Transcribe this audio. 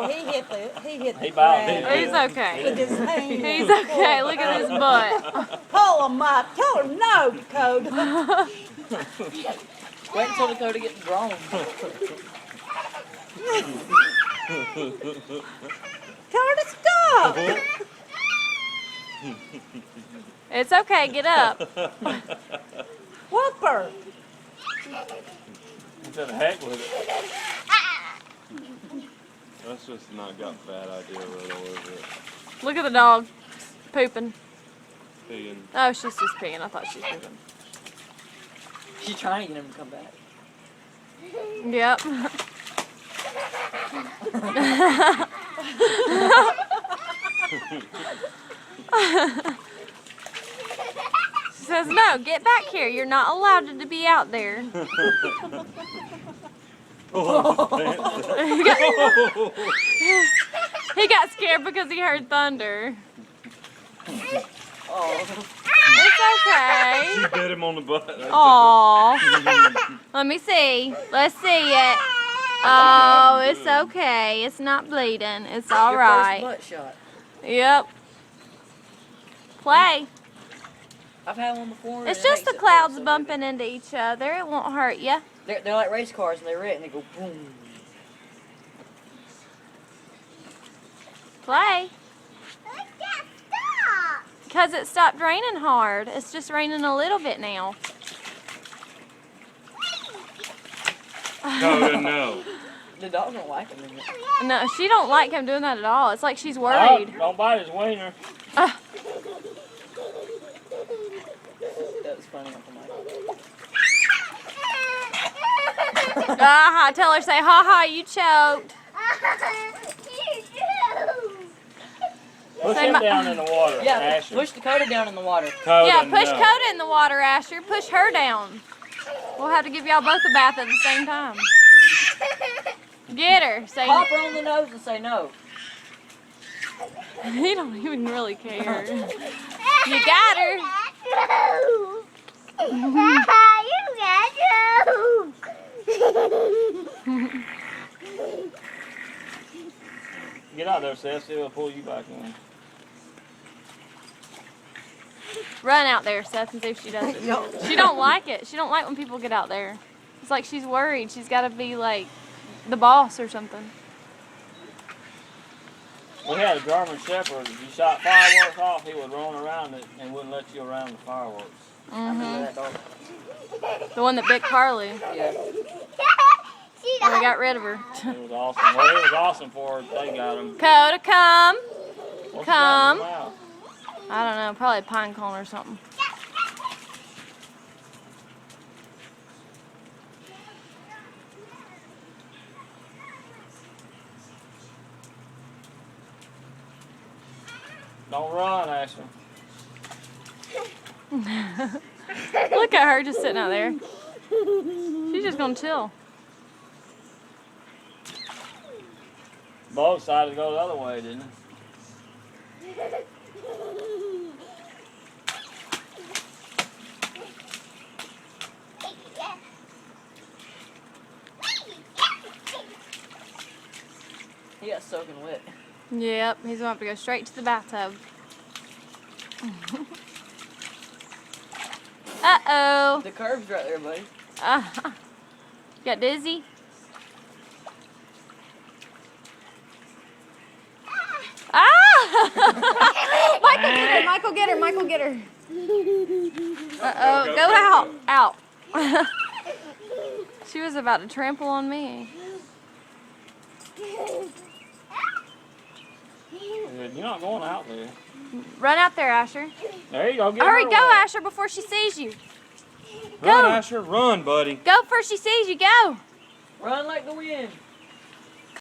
Oh, he hit the bowed ground. in. He's okay. With his hand. He's okay. Look at his butt. Pull him up. Tell him no, Dakota. Wait until Dakota gets grown. Tell her to stop. It's okay. Get up. Whoop her. To the heck with it. That's just not got a bad idea right all over it. Look at the dog pooping. Peeing. Oh, she's just peeing. I thought she was pooping. She's trying to get him to come back. Yep. She says, no, get back here. You're not allowed to be out there. He got scared because he heard thunder. Oh. It's okay. She bit him on the butt. Aw. Let me see. Let's see it. Oh, it's okay. It's not bleeding. It's all Your right. first butt shot. Yep. Play. I've had one before. and It's it just makes the it clouds hurt so bumping into each other. It won't hurt you. bad. They're like race cars and they hit and they go boom. Play. Because it stopped raining hard. It's just raining a little bit now. No. The dog don't like him. Isn't it? No, she don't like him doing that at all. It's like she's worried. Oh, don't bite his wiener. That was funny, Uncle Mike. Ah, tell her, say, ha ha, you choked. Push Say him my- down in the water, Yeah, Asher. push Dakota down in the water. Coda, Yeah, push no. Coda in the water, Asher. Push her down. We'll have to give y'all both a bath at the same time. Get her. Say, Pop her on the nose and say no. he don't even really care. You got her. Get out there, Seth. See if we'll pull you back in. Run out there, Seth, and see if she does it. She don't like it. She don't like when people get out there. It's like she's worried. She's got to be like the boss or something. We had a German Shepherd. If you shot fireworks off, he would run around it and wouldn't let you around the fireworks. I remember that dog. The one that bit Carly. Yeah. And we got rid of her. It was awesome. Well, it was awesome for her. They got him. Coda, come. What's he got in Come. his mouth? I don't know, probably a pine cone or something. Don't run, Asher. Look at her just sitting out there. She's just gonna chill. Bo decided to go the other way, didn't he? He got soaking wet. Yep, he's gonna have to go straight to the bathtub. Uh-oh. The curve's right there, buddy. Got dizzy? Ah! Michael, get her. Michael, get her. Uh-oh. Go out. Out. She was about to trample on me. You're not going out there. Run out there, Asher. There you go. Get Hurry, her go, away. Asher, before she sees you. Run, Go. Asher, run, buddy. Go before she sees you. Go. Run like the wind.